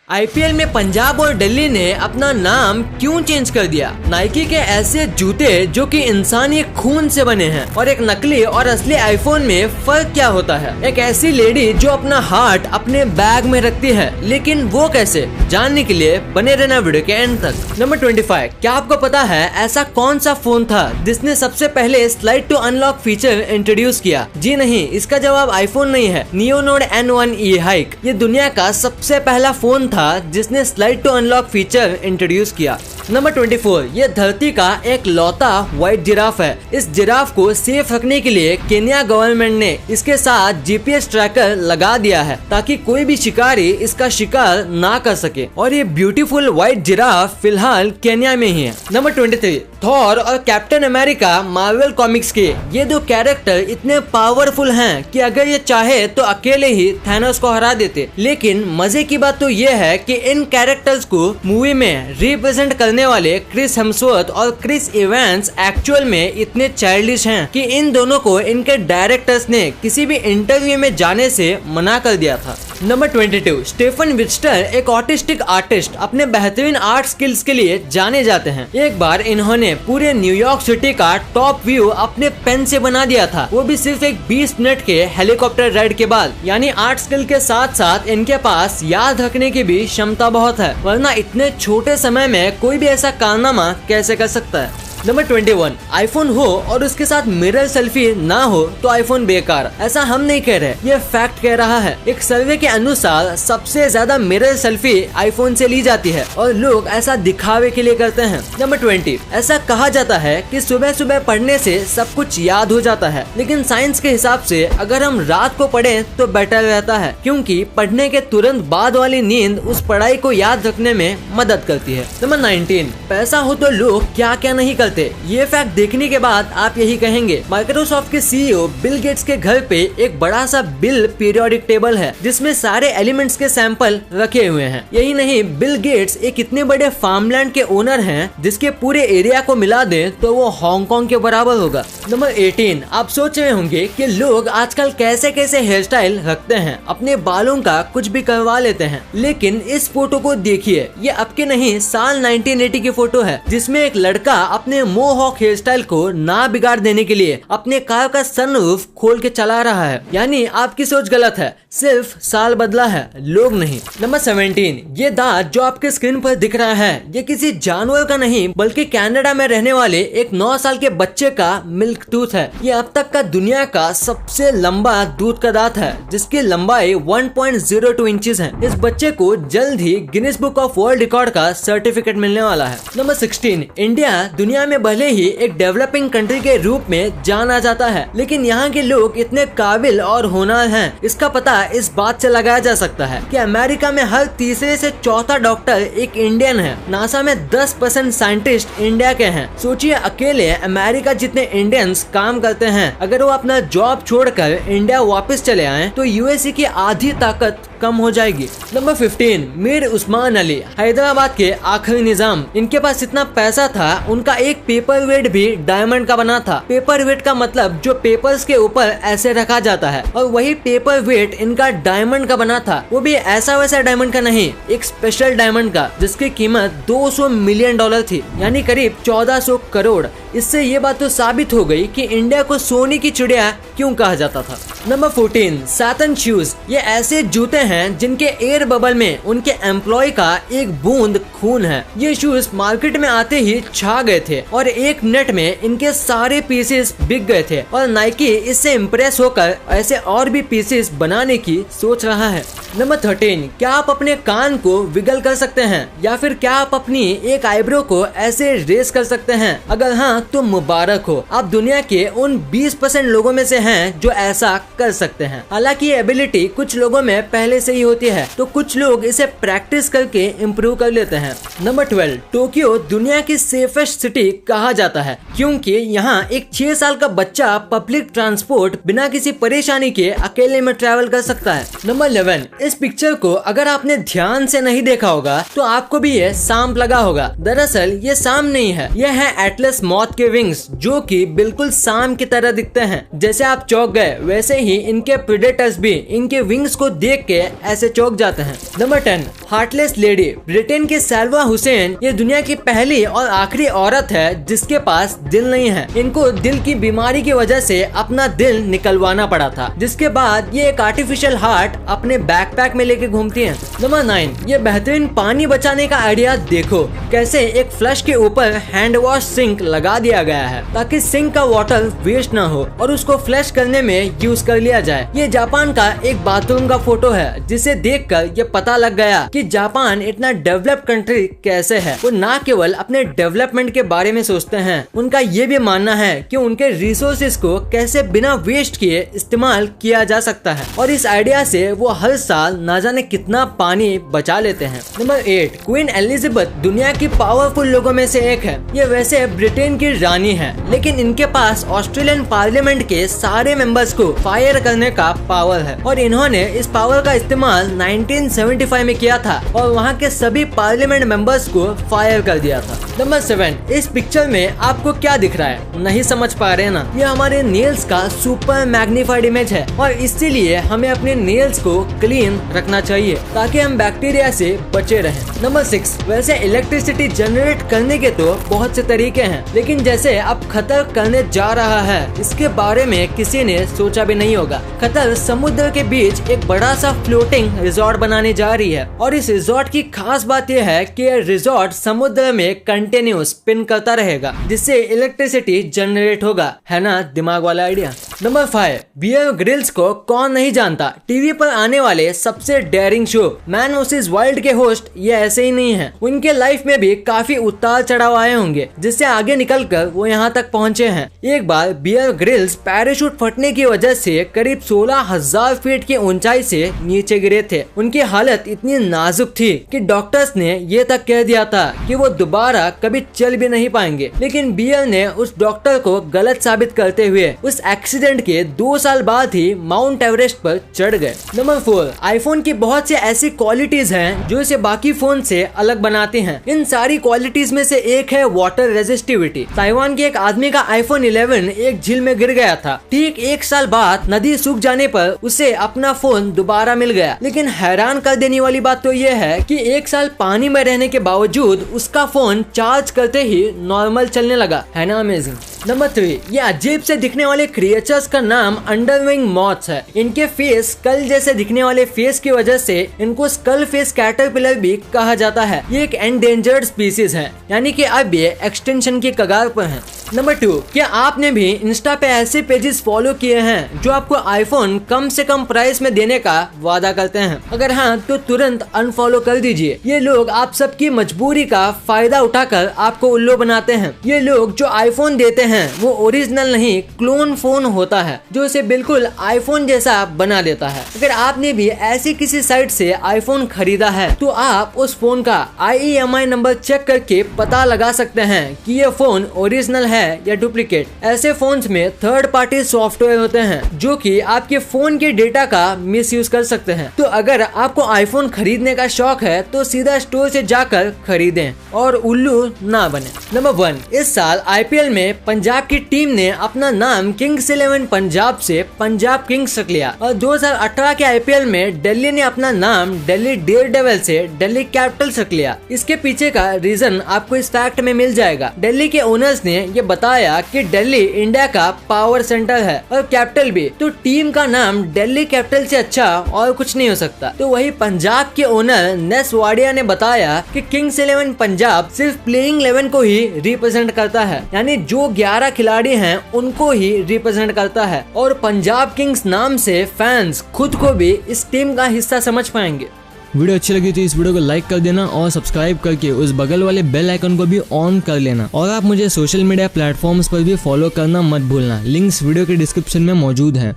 IPL में पंजाब और दिल्ली ने अपना नाम क्यों चेंज कर दिया? नाइकी के ऐसे जूते जो कि इंसानी खून से बने हैं और एक नकली और असली आईफोन में फर्क क्या होता है? एक ऐसी लेडी जो अपना हार्ट अपने बैग में रखती है, लेकिन वो कैसे? जानने के लिए बने रहना वीडियो के एंड तक। नंबर 25, क्या आपको पता है ऐसा कौन सा फोन था जिसने सबसे पहले slide to unlock feature introduce किया? जी नहीं, इसका जवाब आईफोन नहीं है, नियोनोड N1e हाइक। ये दुनिया का सबसे पहला फोन था जिसने slide to unlock feature introduce किया। नंबर 24, ये धरती का एक लौता व्हाइट जिराफ है। इस जिराफ को सेफ रखने के लिए केन्या गवर्नमेंट ने इसके साथ जीपीएस ट्रैकर लगा दिया है ताकि कोई भी शिकारी इसका शिकार ना कर सके, और ये ब्यूटीफुल व्हाइट जिराफ फिलहाल केन्या में ही है। नंबर 23, थॉर और कैप्टन अमेरिका मार्वल कॉमिक्स के ये दो कैरेक्टर इतने पावरफुल हैं कि अगर ये चाहे तो अकेले ही थैनोस को हरा देते। लेकिन मजे की बात तो ये है कि इन कैरेक्टर्स को मूवी में रिप्रेजेंट करने वाले क्रिस हेम्सवर्थ और क्रिस इवेंस एक्चुअल में इतने चाइल्डिश हैं कि इन दोनों को इनके डायरेक्टर्स ने किसी भी इंटरव्यू में जाने से मना कर दिया था। नंबर 22, स्टेफन विस्टर एक ऑटिस्टिक आर्टिस्ट अपने बेहतरीन आर्ट स्किल्स के लिए जाने जाते हैं। एक बार इन्होंने पूरे न्यूयॉर्क सिटी का टॉप व्यू अपने पेन से बना दिया था, वो भी सिर्फ एक 20 मिनट के हेलीकॉप्टर राइड के बाद। यानी आर्ट स्किल के साथ साथ इनके पास याद रखने की भी क्षमता बहुत है, वरना इतने छोटे समय में कोई भी ऐसा कारनामा कैसे कर सकता है। नंबर 21, आईफोन हो और उसके साथ मिरर सेल्फी ना हो तो आईफोन बेकार। ऐसा हम नहीं कह रहे, ये फैक्ट कह रहा है। एक सर्वे के अनुसार सबसे ज्यादा मिरर सेल्फी आईफोन से ली जाती है और लोग ऐसा दिखावे के लिए करते हैं। नंबर 20, ऐसा कहा जाता है कि सुबह सुबह पढ़ने से सब कुछ याद हो जाता है, लेकिन साइंस के हिसाब से अगर हम रात को पढ़ें तो बेटर रहता है, क्योंकि पढ़ने के तुरंत बाद वाली नींद उस पढ़ाई को याद रखने में मदद करती है। नंबर 19, पैसा हो तो लोग क्या क्या नहीं करते। ये फैक्ट देखने के बाद आप यही कहेंगे। माइक्रोसॉफ्ट के सीईओ बिल गेट्स के घर पे एक बड़ा सा बिल पीरियोडिक टेबल है जिसमें सारे एलिमेंट्स के सैंपल रखे हुए हैं। यही नहीं, बिल गेट्स एक इतने बड़े फार्मलैंड के ओनर हैं जिसके पूरे एरिया को मिला दे तो वो हांगकांग के बराबर होगा। नंबर 18, आप सोच रहे होंगे कि लोग आजकल कैसे कैसे हेयर स्टाइल रखते हैं, अपने बालों का कुछ भी करवा लेते हैं, लेकिन इस फोटो को देखिए। ये अब के नहीं, साल 1980 की फोटो है जिसमें एक लड़का अपने मोहॉक हेयर स्टाइल को ना बिगाड़ देने के लिए अपने कार का सनरूफ खोल के चला रहा है। यानी आपकी सोच गलत है, सिर्फ साल बदला है, लोग नहीं। नंबर 17, ये दांत जो आपके स्क्रीन पर दिख रहा है ये किसी जानवर का नहीं बल्कि कनाडा में रहने वाले एक 9 साल के बच्चे का मिल्क टूथ है। ये अब तक का दुनिया का सबसे लंबा दूध का दांत है जिसकी लंबाई 1.02 इंचेस है। इस बच्चे को जल्द ही Guinness book of world record का सर्टिफिकेट मिलने वाला है। नंबर 16, इंडिया दुनिया में भले ही एक डेवलपिंग कंट्री के रूप में जाना जाता है, लेकिन यहाँ के लोग इतने काबिल और होनहार हैं। इसका पता इस बात से लगाया जा सकता है कि अमेरिका में हर तीसरे से चौथा डॉक्टर एक इंडियन है। नासा में 10% साइंटिस्ट इंडिया के हैं। सोचिए, अकेले अमेरिका जितने इंडियंस काम करते हैं, अगर वो अपना जॉब छोड़कर इंडिया वापस चले आए तो यूएसए की आधी ताकत कम हो जाएगी। नंबर 15, मीर उस्मान अली, हैदराबाद के आखिरी निजाम। इनके पास इतना पैसा था, उनका एक पेपर वेट भी डायमंड का बना था। पेपर वेट का मतलब जो पेपर्स के ऊपर ऐसे रखा जाता है, और वही पेपर वेट इनका डायमंड का बना था। वो भी ऐसा वैसा डायमंड का नहीं, एक स्पेशल डायमंड का जिसकी कीमत $200 मिलियन थी, यानी करीब 1400 करोड़। इससे ये बात तो साबित हो गई कि इंडिया को सोने की चिड़िया क्यों कहा जाता था। Number 14, Satan shoes. ये ऐसे जूते हैं जिनके एयर बबल में उनके एम्प्लॉय का एक बूंद खून है। ये शूज मार्केट में आते ही छा गए थे और एक मिनट में इनके सारे पीसेस बिक गए थे, और नाइकी इससे इम्प्रेस होकर ऐसे और भी पीसेस बनाने की सोच रहा है। नंबर 13, क्या आप अपने कान को विगल कर सकते हैं, या फिर क्या आप अपनी एक आईब्रो को ऐसे रेस कर सकते हैं? अगर हाँ तो मुबारक हो, आप दुनिया के उन 20% लोगों में से हैं जो ऐसा कर सकते हैं। हालांकि ये एबिलिटी कुछ लोगों में पहले से ही होती है, तो कुछ लोग इसे प्रैक्टिस करके इम्प्रूव कर लेते हैं। नंबर 12, टोक्यो दुनिया की सेफेस्ट सिटी कहा जाता है, क्योंकि यहाँ एक 6 साल का बच्चा पब्लिक ट्रांसपोर्ट बिना किसी परेशानी के अकेले में ट्रैवल कर सकता है। नंबर 11, इस पिक्चर को अगर आपने ध्यान से नहीं देखा होगा तो आपको भी ये सांप लगा होगा। दरअसल ये सांप नहीं है, यह है एटलस मॉथ के विंग्स, जो कि बिल्कुल सांप की तरह दिखते हैं। जैसे आप चौंक गए वैसे ही इनके प्रेडेटर्स भी इनके विंग्स को देख के ऐसे चौंक जाते हैं। Number 10, heartless lady. ब्रिटेन की सालवा हुसैन ये दुनिया की पहली और आखिरी औरत है जिसके पास दिल नहीं है। इनको दिल की बीमारी की वजह से अपना दिल निकलवाना पड़ा था, जिसके बाद ये एक आर्टिफिशियल हार्ट अपने बैकपैक में लेके घूमती हैं। नंबर 9, ये बेहतरीन पानी बचाने का आइडिया देखो, कैसे एक फ्लश के ऊपर हैंड वॉश सिंक लगा दिया गया है ताकि सिंक का वाटर वेस्ट ना हो और उसको फ्लश करने में यूज कर लिया जाए। ये जापान का एक बाथरूम का फोटो है, जिसे देखकर ये पता लग गया कि जापान इतना डेवलप्ड कंट्री कैसे है। वो ना केवल अपने डेवलपमेंट के बारे में सोचते हैं, उनका ये भी मानना है कि उनके रिसोर्सेज को कैसे बिना वेस्ट किए इस्तेमाल किया जा सकता है, और इस आइडिया से वो हर साल ना जाने कितना पानी बचा लेते हैं। नंबर 8, क्वीन एलिजाबेथ दुनिया की पावरफुल लोगों में से एक है। ये वैसे ब्रिटेन की रानी है, लेकिन इनके पास ऑस्ट्रेलियन पार्लियामेंट के सारे मेंबर्स को फायर करने का पावर है, और इन्होंने इस पावर का इस्तेमाल 1975 में किया था और वहाँ के सभी पार्लियामेंट मेंबर्स को फायर कर दिया था। नंबर 7, इस पिक्चर में आपको क्या दिख रहा है, नहीं समझ पा रहे ना? ये हमारे नेल्स का सुपर मैग्नीफाइड इमेज है, और इसीलिए हमें अपने नेल्स को क्लीन रखना चाहिए ताकि हम बैक्टीरिया से बचे रहें। नंबर 6, वैसे इलेक्ट्रिसिटी जनरेट करने के तो बहुत से तरीके हैं, लेकिन जैसे अब कतर करने जा रहा है इसके बारे में किसी ने सोचा भी नहीं होगा। कतर समुद्र के बीच एक बड़ा सा फ्लोटिंग रिजॉर्ट बनाने जा रही है, और इस रिजॉर्ट की खास बात यह है कि यह रिजॉर्ट समुद्र में कंटिन्यूस स्पिन करता रहेगा, जिससे इलेक्ट्रिसिटी जनरेट होगा। है ना दिमाग वाला आइडिया? नंबर 5, बियर ग्रिल्स को कौन नहीं जानता। टीवी पर आने वाले सबसे daring show Man versus Wild के होस्ट ये ऐसे ही नहीं है। उनके लाइफ में भी काफी उतार चढ़ाव आए होंगे, जिससे आगे निकलकर वो यहाँ तक पहुँचे हैं। एक बार बियर ग्रिल्स पैराशूट फटने की वजह से करीब 16,000 फीट की ऊंचाई से नीचे गिरे थे। उनकी हालत इतनी नाजुक थी कि डॉक्टर्स ने ये तक कह दिया था कि वो दोबारा कभी चल भी नहीं पाएंगे, लेकिन बियर ने उस डॉक्टर को गलत साबित करते हुए उस एक्सीडेंट के 2 साल बाद ही माउंट एवरेस्ट पर चढ़ गए। नंबर 4, आईफोन की बहुत सी ऐसी क्वालिटीज हैं जो इसे बाकी फोन से अलग बनाती हैं। इन सारी क्वालिटीज में से एक है वाटर रेजिस्टिविटी। ताइवान के एक आदमी का आईफोन 11 एक झील में गिर गया था। ठीक 1 साल बाद नदी सूख जाने पर उसे अपना फोन दोबारा मिल गया, लेकिन हैरान कर देने वाली बात तो यह है कि 1 साल पानी में रहने के बावजूद उसका फोन चार्ज करते ही नॉर्मल चलने लगा। है ना अमेजिंग? नंबर 3, ये अजीब से दिखने वाले क्रिएचर्स का नाम अंडरविंग मॉथ्स है। इनके फेस स्कल जैसे दिखने वाले फेस की वजह से इनको स्कल फेस कैटरपिलर भी कहा जाता है। ये एक एंडेंजर्ड स्पीसीज है, यानी कि अब ये एक्सटेंशन की कगार पर है। नंबर 2, क्या आपने भी इंस्टा पे ऐसे पेजेस फॉलो किए हैं जो आपको आईफोन कम से कम प्राइस में देने का वादा करते हैं? अगर हाँ तो तुरंत अनफॉलो कर दीजिए। ये लोग आप सबकी मजबूरी का फायदा उठाकर आपको उल्लू बनाते हैं। ये लोग जो आईफोन देते हैं वो ओरिजिनल नहीं क्लोन फोन होता है, जो इसे बिल्कुल आईफोन जैसा बना देता है। अगर आपने भी ऐसी किसी साइट से आईफोन खरीदा है तो आप उस फोन का IEMI नंबर चेक करके पता लगा सकते हैं कि ये फोन ओरिजिनल है या डुप्लीकेट। ऐसे फोन्स में थर्ड पार्टी सॉफ्टवेयर होते हैं जो कि आपके फोन के डेटा का मिसयूज कर सकते हैं। तो अगर आपको आईफोन खरीदने का शौक है तो सीधा स्टोर से जाकर खरीदें और उल्लू ना बने। नंबर 1, इस साल IPL में पंजाब की टीम ने अपना नाम किंग्स 11 पंजाब से पंजाब किंग्स रख लिया, और 2018 के IPL में दिल्ली ने अपना नाम दिल्ली डेयरडेविल से दिल्ली कैपिटल्स रख लिया। इसके पीछे का रीजन आपको इस फैक्ट में मिल जाएगा। दिल्ली के ओनर्स ने ये बताया कि दिल्ली इंडिया का पावर सेंटर है और कैपिटल भी, तो टीम का नाम दिल्ली कैपिटल से अच्छा और कुछ नहीं हो सकता। तो वही पंजाब के ओनर नेस वाडिया ने बताया कि किंग्स 11 पंजाब सिर्फ प्लेइंग 11 को ही रिप्रेजेंट करता है, यानी जो 11 खिलाड़ी हैं उनको ही रिप्रेजेंट करता है, और पंजाब किंग्स नाम से फैंस खुद को भी इस टीम का हिस्सा समझ पाएंगे। वीडियो अच्छी लगी तो इस वीडियो को लाइक कर देना और सब्सक्राइब करके उस बगल वाले बेल आइकन को भी ऑन कर लेना, और आप मुझे सोशल मीडिया प्लेटफॉर्म्स पर भी फॉलो करना मत भूलना। लिंक्स वीडियो के डिस्क्रिप्शन में मौजूद हैं।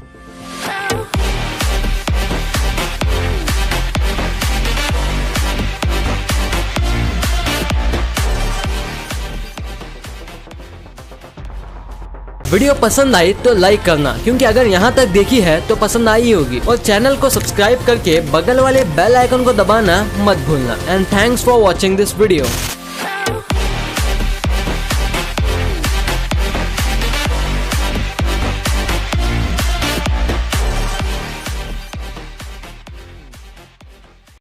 वीडियो पसंद आई तो लाइक करना, क्योंकि अगर यहाँ तक देखी है तो पसंद आई होगी। और चैनल को सब्सक्राइब करके बगल वाले बेल आइकन को दबाना मत भूलना। And thanks for watching this video.